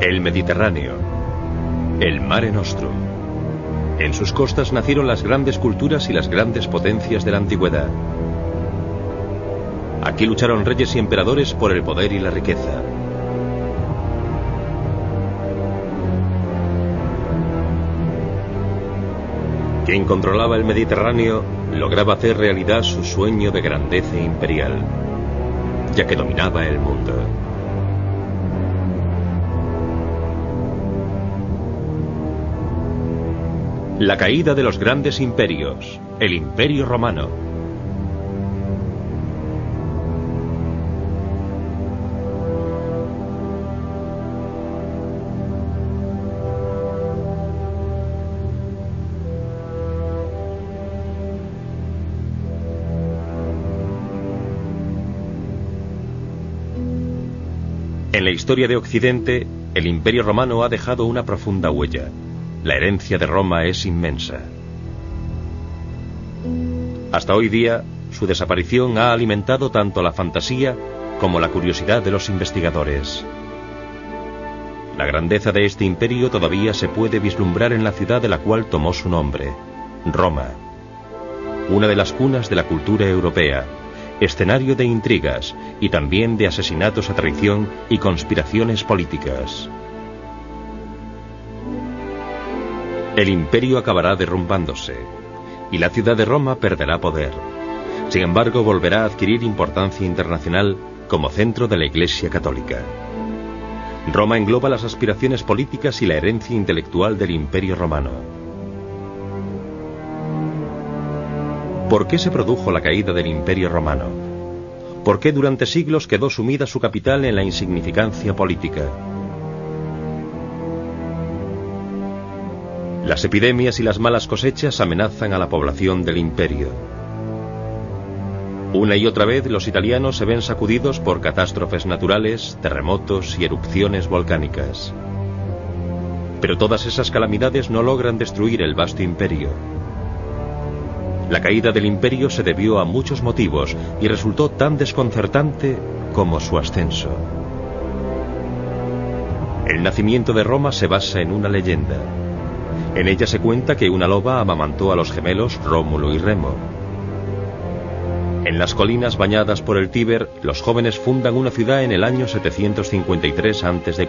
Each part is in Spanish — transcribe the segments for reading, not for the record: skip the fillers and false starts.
El Mediterráneo, el Mare Nostrum. En sus costas nacieron las grandes culturas y las grandes potencias de la antigüedad. Aquí lucharon reyes y emperadores por el poder y la riqueza. Quien controlaba el Mediterráneo lograba hacer realidad su sueño de grandeza imperial, ya que dominaba el mundo. La caída de los grandes imperios, el Imperio Romano. En la historia de Occidente, el Imperio Romano ha dejado una profunda huella. La herencia de Roma es inmensa. Hasta hoy día, su desaparición ha alimentado tanto la fantasía como la curiosidad de los investigadores. La grandeza de este imperio todavía se puede vislumbrar en la ciudad de la cual tomó su nombre, Roma. Una de las cunas de la cultura europea, escenario de intrigas y también de asesinatos a traición y conspiraciones políticas. El imperio acabará derrumbándose y la ciudad de Roma perderá poder. Sin embargo, volverá a adquirir importancia internacional como centro de la Iglesia Católica. Roma engloba las aspiraciones políticas y la herencia intelectual del Imperio Romano. ¿Por qué se produjo la caída del Imperio Romano? ¿Por qué durante siglos quedó sumida su capital en la insignificancia política? Las epidemias y las malas cosechas amenazan a la población del imperio. Una y otra vez los italianos se ven sacudidos por catástrofes naturales, terremotos y erupciones volcánicas. Pero todas esas calamidades no logran destruir el vasto imperio. La caída del imperio se debió a muchos motivos y resultó tan desconcertante como su ascenso. El nacimiento de Roma se basa en una leyenda. En ella se cuenta que una loba amamantó a los gemelos Rómulo y Remo. En las colinas bañadas por el Tíber, los jóvenes fundan una ciudad en el año 753 a.C.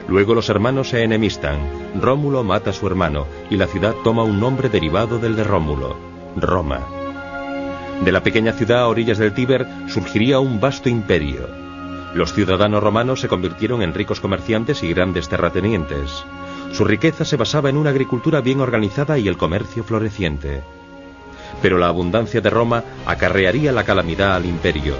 Luego los hermanos se enemistan. Rómulo mata a su hermano y la ciudad toma un nombre derivado del de Rómulo, Roma. De la pequeña ciudad a orillas del Tíber surgiría un vasto imperio. Los ciudadanos romanos se convirtieron en ricos comerciantes y grandes terratenientes. Su riqueza se basaba en una agricultura bien organizada y el comercio floreciente. Pero la abundancia de Roma acarrearía la calamidad al imperio.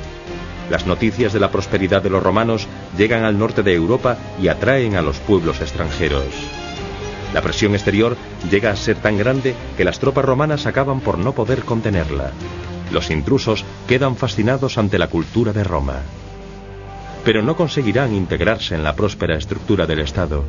Las noticias de la prosperidad de los romanos llegan al norte de Europa y atraen a los pueblos extranjeros. La presión exterior llega a ser tan grande que las tropas romanas acaban por no poder contenerla. Los intrusos quedan fascinados ante la cultura de Roma. Pero no conseguirán integrarse en la próspera estructura del Estado.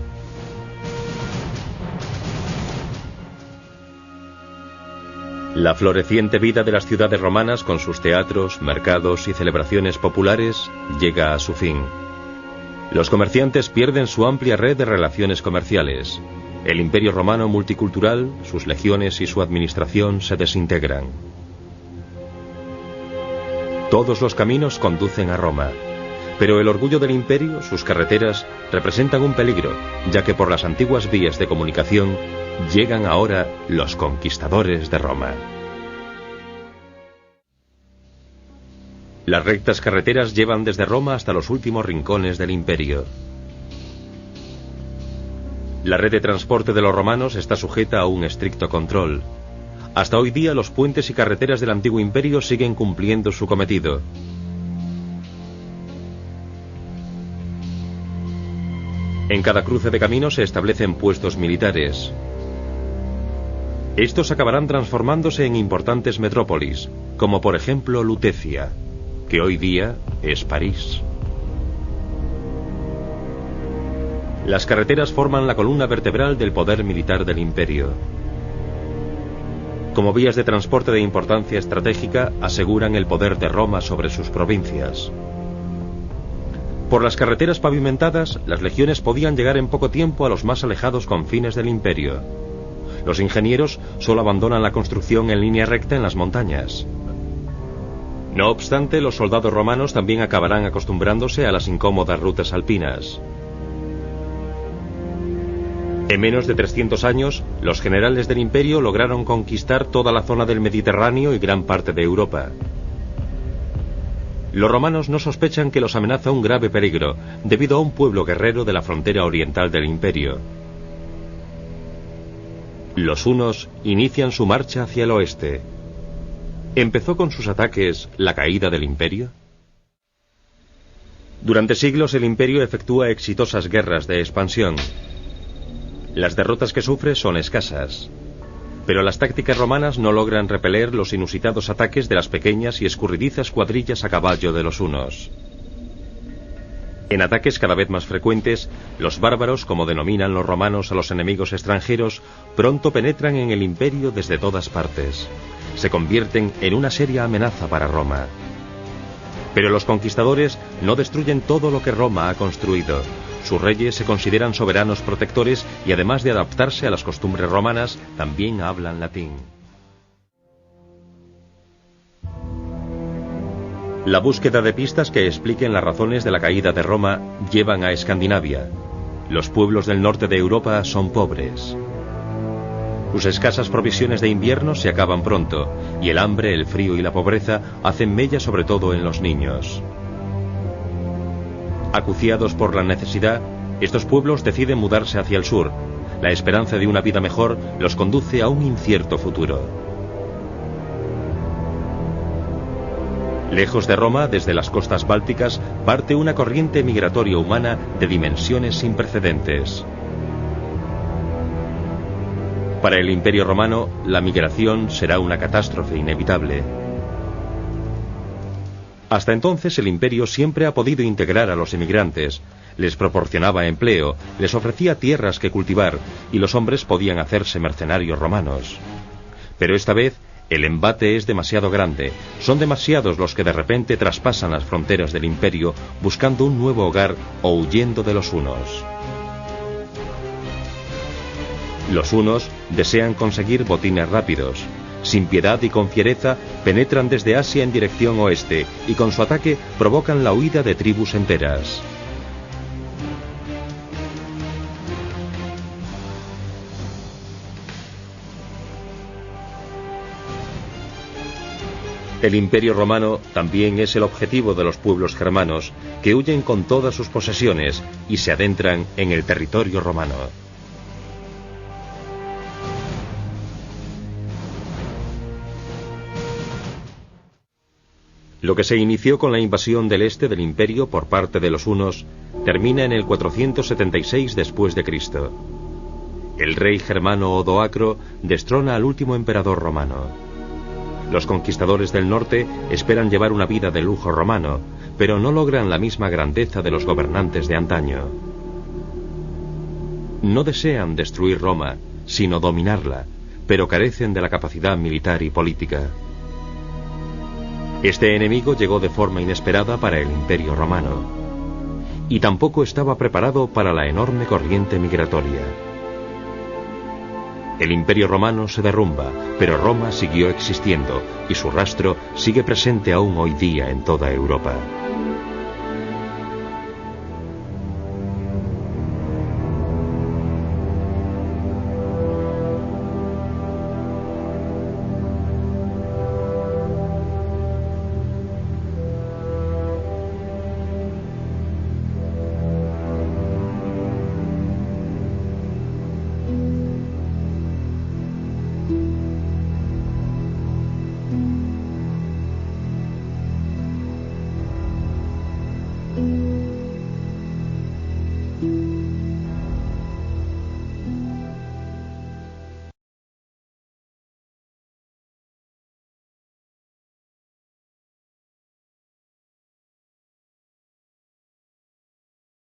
La floreciente vida de las ciudades romanas, con sus teatros, mercados y celebraciones populares, llega a su fin. Los comerciantes pierden su amplia red de relaciones comerciales. El imperio romano multicultural, sus legiones y su administración se desintegran. Todos los caminos conducen a Roma, pero el orgullo del imperio, sus carreteras, representan un peligro, ya que por las antiguas vías de comunicación llegan ahora los conquistadores de Roma. Las rectas carreteras llevan desde Roma hasta los últimos rincones del imperio. La red de transporte de los romanos está sujeta a un estricto control. Hasta hoy día los puentes y carreteras del antiguo imperio siguen cumpliendo su cometido. En cada cruce de caminos se establecen puestos militares. Estos acabarán transformándose en importantes metrópolis, como por ejemplo Lutecia, que hoy día es París. Las carreteras forman la columna vertebral del poder militar del imperio. Como vías de transporte de importancia estratégica, aseguran el poder de Roma sobre sus provincias. Por las carreteras pavimentadas, las legiones podían llegar en poco tiempo a los más alejados confines del imperio. Los ingenieros solo abandonan la construcción en línea recta en las montañas. No obstante, los soldados romanos también acabarán acostumbrándose a las incómodas rutas alpinas. En menos de 300 años, los generales del imperio lograron conquistar toda la zona del Mediterráneo y gran parte de Europa. Los romanos no sospechan que los amenaza un grave peligro, debido a un pueblo guerrero de la frontera oriental del imperio. Los hunos inician su marcha hacia el oeste. ¿Empezó con sus ataques la caída del imperio? Durante siglos el imperio efectúa exitosas guerras de expansión. Las derrotas que sufre son escasas, pero las tácticas romanas no logran repeler los inusitados ataques de las pequeñas y escurridizas cuadrillas a caballo de los hunos. En ataques cada vez más frecuentes, los bárbaros, como denominan los romanos a los enemigos extranjeros, pronto penetran en el imperio desde todas partes. Se convierten en una seria amenaza para Roma. Pero los conquistadores no destruyen todo lo que Roma ha construido. Sus reyes se consideran soberanos protectores y además de adaptarse a las costumbres romanas, también hablan latín. La búsqueda de pistas que expliquen las razones de la caída de Roma llevan a Escandinavia. Los pueblos del norte de Europa son pobres. Sus escasas provisiones de invierno se acaban pronto, y el hambre, el frío y la pobreza hacen mella sobre todo en los niños. Acuciados por la necesidad, estos pueblos deciden mudarse hacia el sur. La esperanza de una vida mejor los conduce a un incierto futuro. Lejos de Roma, desde las costas bálticas, parte una corriente migratoria humana de dimensiones sin precedentes. Para el Imperio Romano, la migración será una catástrofe inevitable. Hasta entonces el imperio siempre ha podido integrar a los emigrantes, les proporcionaba empleo, les ofrecía tierras que cultivar y los hombres podían hacerse mercenarios romanos. Pero esta vez el embate es demasiado grande, son demasiados los que de repente traspasan las fronteras del imperio buscando un nuevo hogar o huyendo de los hunos. Los hunos desean conseguir botines rápidos. Sin piedad y con fiereza, penetran desde Asia en dirección oeste y con su ataque provocan la huida de tribus enteras. El Imperio Romano también es el objetivo de los pueblos germanos, que huyen con todas sus posesiones y se adentran en el territorio romano. Lo que se inició con la invasión del este del imperio por parte de los hunos termina en el 476 después de Cristo. El rey germano Odoacro destrona al último emperador romano. Los conquistadores del norte esperan llevar una vida de lujo romano, pero no logran la misma grandeza de los gobernantes de antaño. No desean destruir Roma, sino dominarla, pero carecen de la capacidad militar y política. Este enemigo llegó de forma inesperada para el Imperio Romano, y tampoco estaba preparado para la enorme corriente migratoria. El Imperio Romano se derrumba, pero Roma siguió existiendo, y su rastro sigue presente aún hoy día en toda Europa.